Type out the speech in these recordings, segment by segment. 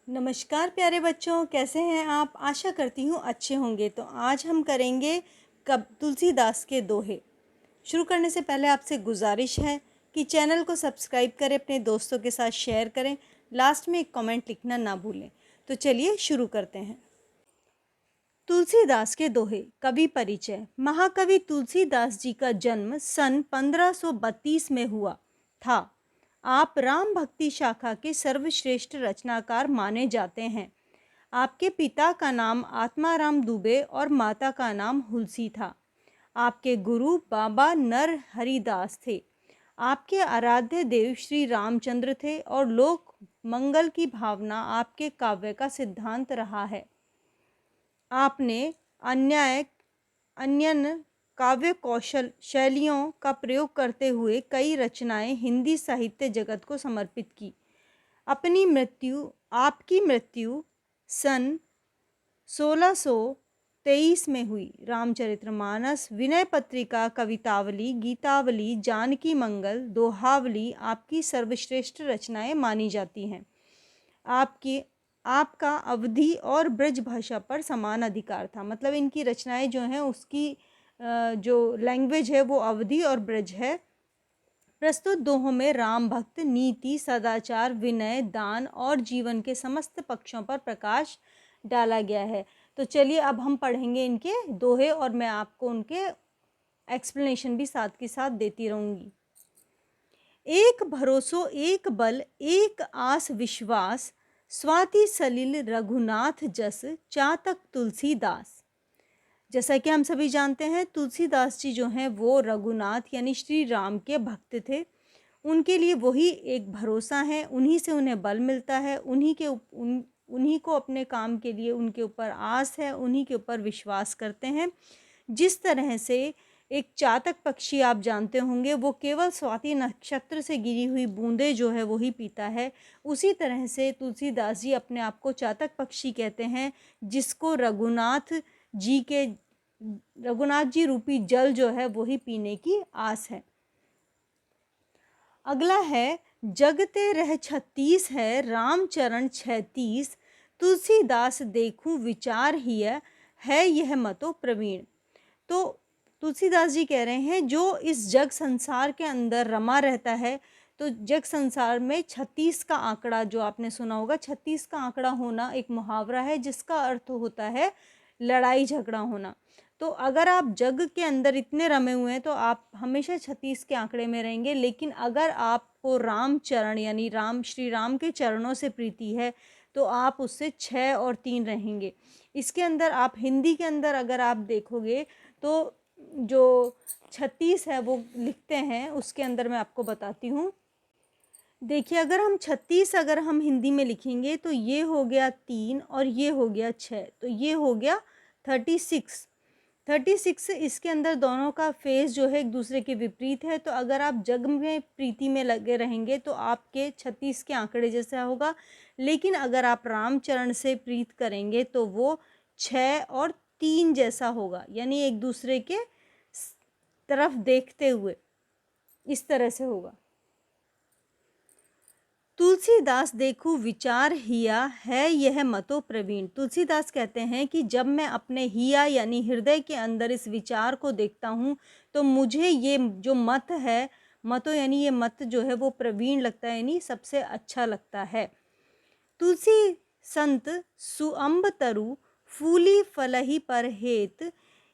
नमस्कार प्यारे बच्चों, कैसे हैं आप। आशा करती हूँ अच्छे होंगे। तो आज हम करेंगे कब तुलसीदास के दोहे। शुरू करने से पहले आपसे गुजारिश है कि चैनल को सब्सक्राइब करें, अपने दोस्तों के साथ शेयर करें, लास्ट में एक कमेंट लिखना ना भूलें। तो चलिए शुरू करते हैं। तुलसीदास के दोहे। कवि परिचय। महाकवि तुलसीदास जी का जन्म सन 1532 में हुआ था। आप राम भक्ति शाखा के सर्वश्रेष्ठ रचनाकार माने जाते हैं। आपके पिता का नाम आत्माराम दुबे और माता का नाम हुलसी था। आपके गुरु बाबा नर हरिदास थे। आपके आराध्य देव श्री रामचंद्र थे और लोक मंगल की भावना आपके काव्य का सिद्धांत रहा है। आपने अन्य काव्य कौशल शैलियों का प्रयोग करते हुए कई रचनाएं हिंदी साहित्य जगत को समर्पित की। आपकी मृत्यु सन 1623 में हुई। रामचरितमानस, विनय पत्रिका, कवितावली, गीतावली, जानकी मंगल, दोहावली आपकी सर्वश्रेष्ठ रचनाएं मानी जाती हैं। आपका अवधी और ब्रज भाषा पर समान अधिकार था। मतलब इनकी रचनाएं जो हैं उसकी जो लैंग्वेज है वो अवधी और ब्रज है। प्रस्तुत दोहों में राम भक्त, नीति, सदाचार, विनय, दान और जीवन के समस्त पक्षों पर प्रकाश डाला गया है। तो चलिए अब हम पढ़ेंगे इनके दोहे और मैं आपको उनके एक्सप्लेनेशन भी साथ के साथ देती रहूँगी। एक भरोसो एक बल एक आस विश्वास, स्वाति सलिल रघुनाथ जस, चातक तुलसीदास। जैसा कि हम सभी जानते हैं तुलसीदास जी जो हैं वो रघुनाथ यानी श्री राम के भक्त थे। उनके लिए वही एक भरोसा है, उन्हीं से उन्हें बल मिलता है, उन्हीं को अपने काम के लिए उनके ऊपर आस है, उन्हीं के ऊपर विश्वास करते हैं। जिस तरह से एक चातक पक्षी आप जानते होंगे वो केवल स्वाति नक्षत्र से गिरी हुई बूंदें जो है वही पीता है, उसी तरह से तुलसीदास जी अपने आप को चातक पक्षी कहते हैं, जिसको रघुनाथ जी रूपी जल जो है वही पीने की आस है। अगला है जगते रह 36 है, राम चरण 36, तुलसीदास देखूं विचार ही है यह मतो प्रवीण। तो तुलसीदास जी कह रहे हैं जो इस जग संसार के अंदर रमा रहता है, तो जग संसार में 36 का आंकड़ा जो आपने सुना होगा, 36 का आंकड़ा होना एक मुहावरा है जिसका अर्थ होता है लड़ाई झगड़ा होना। तो अगर आप जग के अंदर इतने रमे हुए हैं तो आप हमेशा 36 के आंकड़े में रहेंगे। लेकिन अगर आपको राम चरण यानी श्री राम के चरणों से प्रीति है तो आप उससे 6 और 3 रहेंगे। इसके अंदर आप हिंदी के अंदर अगर आप देखोगे तो जो 36 है वो लिखते हैं, उसके अंदर मैं आपको बताती हूँ। देखिए अगर हम 36 अगर हम हिंदी में लिखेंगे तो ये हो गया 3 और ये हो गया 6, तो ये हो गया 36। इसके अंदर दोनों का फेस जो है एक दूसरे के विपरीत है। तो अगर आप जग में प्रीति में लगे रहेंगे तो आपके 36 के आंकड़े जैसा होगा। लेकिन अगर आप रामचरण से प्रीत करेंगे तो वो 6 और 3 जैसा होगा, यानी एक दूसरे के तरफ देखते हुए इस तरह से होगा। तुलसीदास देखूं विचार हिया है यह मतो प्रवीण। तुलसीदास कहते हैं कि जब मैं अपने हिया यानी हृदय के अंदर इस विचार को देखता हूँ तो मुझे ये जो मत है, मतो यानी ये मत जो है वो प्रवीण लगता है, यानी सबसे अच्छा लगता है। तुलसी संत सुअंब तरु, फूली फलही पर हेत,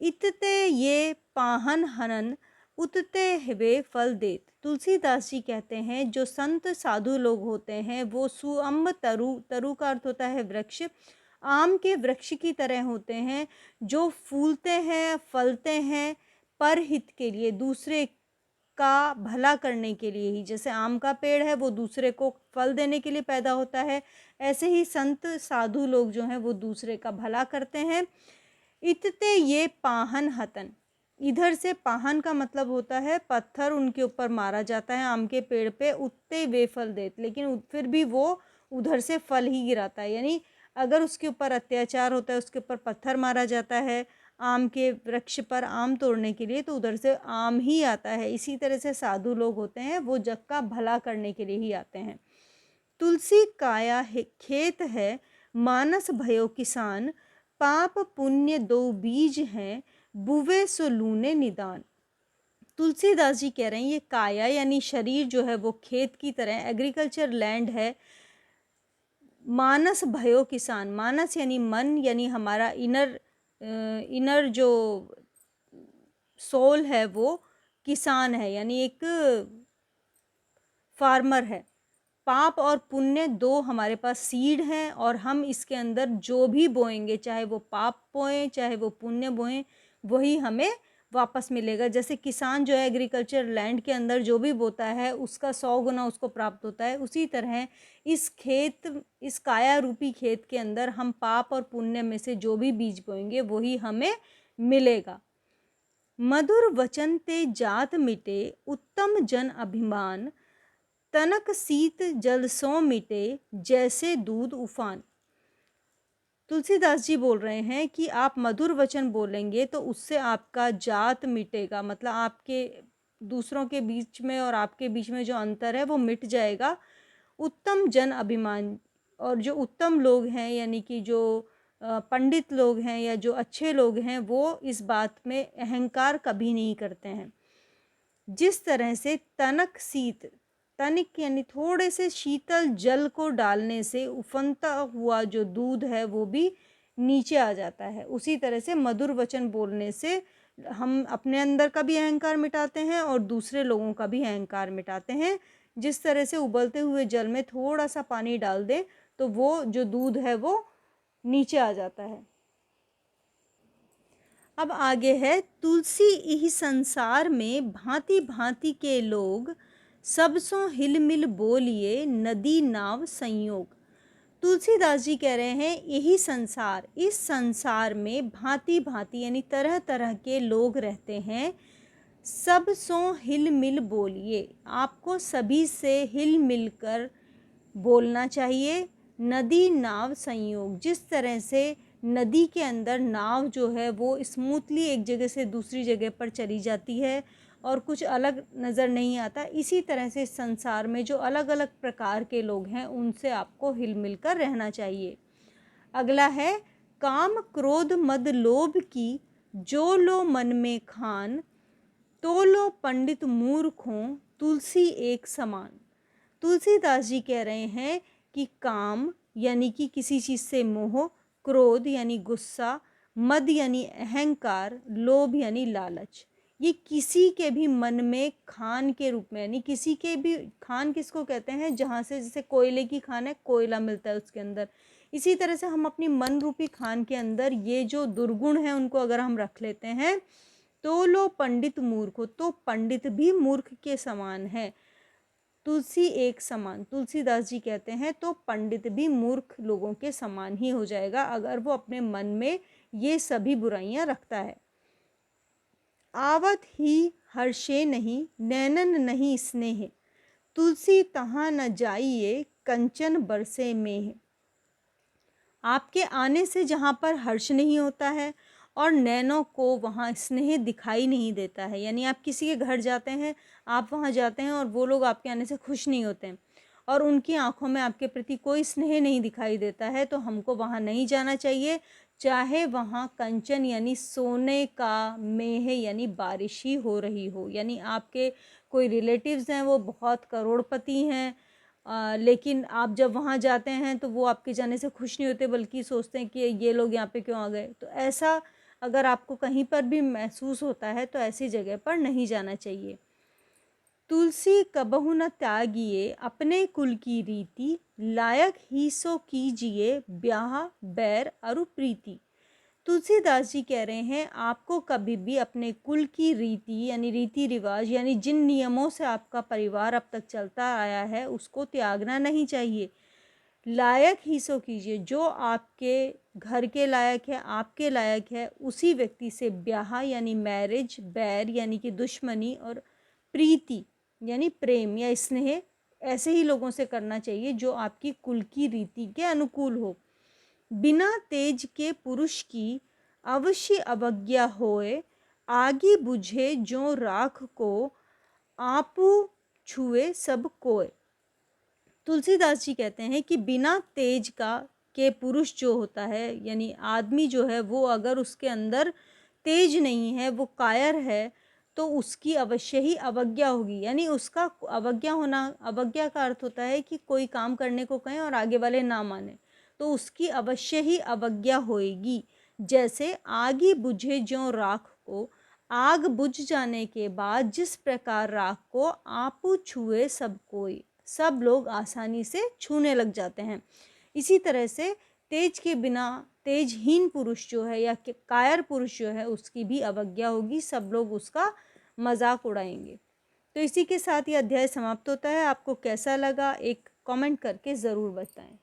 इतते ये पाहन हनन, उतते वे फल देत। तुलसीदास जी कहते हैं जो संत साधु लोग होते हैं वो सुअंब तरु का अर्थ होता है वृक्ष, आम के वृक्ष की तरह होते हैं, जो फूलते हैं फलते हैं परहित के लिए, दूसरे का भला करने के लिए ही। जैसे आम का पेड़ है वो दूसरे को फल देने के लिए पैदा होता है, ऐसे ही संत साधु लोग जो हैं वो दूसरे का भला करते हैं। इतते ये पाहन हतन, इधर से पाहन का मतलब होता है पत्थर उनके ऊपर मारा जाता है आम के पेड़ पे, उत्ते वे फल देते, लेकिन फिर भी वो उधर से फल ही गिराता है। यानी अगर उसके ऊपर अत्याचार होता है, उसके ऊपर पत्थर मारा जाता है आम के वृक्ष पर आम तोड़ने के लिए, तो उधर से आम ही आता है। इसी तरह से साधु लोग होते हैं वो जग का भला करने के लिए ही आते हैं। तुलसी काया है खेत है, मानस भयो किसान, पाप पुण्य दो बीज हैं, बुवे सो लूने निदान। तुलसीदास जी कह रहे हैं ये काया यानी शरीर जो है वो खेत की तरह एग्रीकल्चर लैंड है। मानस भयो किसान, मानस यानी मन यानी हमारा इनर जो सोल है वो किसान है यानी एक फार्मर है। पाप और पुण्य दो हमारे पास सीड हैं और हम इसके अंदर जो भी बोएंगे, चाहे वो पाप बोएं चाहे वो पुण्य बोएं, वही हमें वापस मिलेगा। जैसे किसान जो है एग्रीकल्चर लैंड के अंदर जो भी बोता है उसका 100 गुना उसको प्राप्त होता है, उसी तरह इस काया रूपी खेत के अंदर हम पाप और पुण्य में से जो भी बीज बोएंगे वही हमें मिलेगा। मधुर वचन ते जात मिटे, उत्तम जन अभिमान, तनक शीत जल सो मिटे, जैसे दूध उफान। तुलसीदास जी बोल रहे हैं कि आप मधुर वचन बोलेंगे तो उससे आपका जात मिटेगा, मतलब आपके दूसरों के बीच में और आपके बीच में जो अंतर है वो मिट जाएगा। उत्तम जन अभिमान, और जो उत्तम लोग हैं यानी कि जो पंडित लोग हैं या जो अच्छे लोग हैं वो इस बात में अहंकार कभी नहीं करते हैं। जिस तरह से तनक शीत, तनिक यानी थोड़े से शीतल जल को डालने से उफनता हुआ जो दूध है वो भी नीचे आ जाता है, उसी तरह से मधुर वचन बोलने से हम अपने अंदर का भी अहंकार मिटाते हैं और दूसरे लोगों का भी अहंकार मिटाते हैं। जिस तरह से उबलते हुए जल में थोड़ा सा पानी डाल दें तो वो जो दूध है वो नीचे आ जाता है। अब आगे है, तुलसी इह संसार में भांति भांति के लोग, सबसों हिल मिल बोलिए नदी नाव संयोग। तुलसीदास जी कह रहे हैं यही संसार, इस संसार में भांति भांति यानी तरह तरह के लोग रहते हैं। सबसों हिल मिल बोलिए, आपको सभी से हिल मिल कर बोलना चाहिए। नदी नाव संयोग, जिस तरह से नदी के अंदर नाव जो है वो स्मूथली एक जगह से दूसरी जगह पर चली जाती है और कुछ अलग नज़र नहीं आता, इसी तरह से संसार में जो अलग अलग प्रकार के लोग हैं उनसे आपको हिल मिल कर रहना चाहिए। अगला है, काम क्रोध मद लोभ की, जो लो मन में खान, तो लो पंडित मूर्ख हों, तुलसी एक समान। तुलसीदास जी कह रहे हैं कि काम यानी कि किसी चीज़ से मोह, क्रोध यानी गुस्सा, मद यानी अहंकार, लोभ यानी लालच, ये किसी के भी मन में खान के रूप में, यानी किसी के भी, खान किसको कहते हैं, जहाँ से जैसे कोयले की खान है, कोयला मिलता है उसके अंदर, इसी तरह से हम अपनी मन रूपी खान के अंदर ये जो दुर्गुण हैं उनको अगर हम रख लेते हैं तो लो पंडित मूर्ख हो, तो पंडित भी मूर्ख के समान है। तुलसी एक समान, तुलसीदास जी कहते हैं तो पंडित भी मूर्ख लोगों के समान ही हो जाएगा अगर वो अपने मन में ये सभी बुराइयां रखता है। आवत ही हर्षे नहीं, नैनन नहीं स्नेह, तुलसी तहाँ न जाइए, कंचन बरसे में। आपके आने से जहाँ पर हर्ष नहीं होता है और नैनों को वहाँ स्नेह दिखाई नहीं देता है, यानी आप किसी के घर जाते हैं, आप वहाँ जाते हैं और वो लोग आपके आने से खुश नहीं होते हैं और उनकी आंखों में आपके प्रति कोई स्नेह नहीं दिखाई देता है, तो हमको वहाँ नहीं जाना चाहिए, चाहे वहाँ कंचन यानी सोने का मेह यानी बारिश ही हो रही हो। यानी आपके कोई रिलेटिव्स हैं वो बहुत करोड़पति हैं, लेकिन आप जब वहाँ जाते हैं तो वो आपके जाने से खुश नहीं होते बल्कि सोचते हैं कि ये लोग यहाँ पे क्यों आ गए। तो ऐसा अगर आपको कहीं पर भी महसूस होता है तो ऐसी जगह पर नहीं जाना चाहिए। तुलसी कबहु न त्यागिए, अपने कुल की रीति, लायक ही सो कीजिए, ब्याह बैर अरु प्रीति। तुलसीदास जी कह रहे हैं आपको कभी भी अपने कुल की रीति यानी रीति रिवाज यानी जिन नियमों से आपका परिवार अब तक चलता आया है उसको त्यागना नहीं चाहिए। लायक ही सो कीजिए, जो आपके घर के लायक है, आपके लायक है, उसी व्यक्ति से ब्याह यानी मैरिज, बैर यानी कि दुश्मनी, और प्रीति यानी प्रेम या स्नेह ऐसे ही लोगों से करना चाहिए जो आपकी कुल की रीति के अनुकूल हो। बिना तेज के पुरुष की अवश्य अवज्ञा होए, आगे बुझे जो राख को, आपू छुए सब कोय। तुलसीदास जी कहते हैं कि बिना तेज का के पुरुष जो होता है यानी आदमी जो है वो अगर उसके अंदर तेज नहीं है, वो कायर है, तो उसकी अवश्य ही अवज्ञा होगी। यानी उसका अवज्ञा होना, अवज्ञा का अर्थ होता है कि कोई काम करने को कहें और आगे वाले ना माने, तो उसकी अवश्य ही अवज्ञा होएगी। जैसे आगी बुझे ज्यों राख को, आग बुझ जाने के बाद जिस प्रकार राख को आपू छुए सब कोई, सब लोग आसानी से छूने लग जाते हैं। इसी तरह से तेज के बिना तेजहीन पुरुष जो है या कायर पुरुष जो है उसकी भी अवज्ञा होगी, सब लोग उसका मजाक उड़ाएंगे। तो इसी के साथ ये अध्याय समाप्त होता है। आपको कैसा लगा एक कमेंट करके ज़रूर बताएं।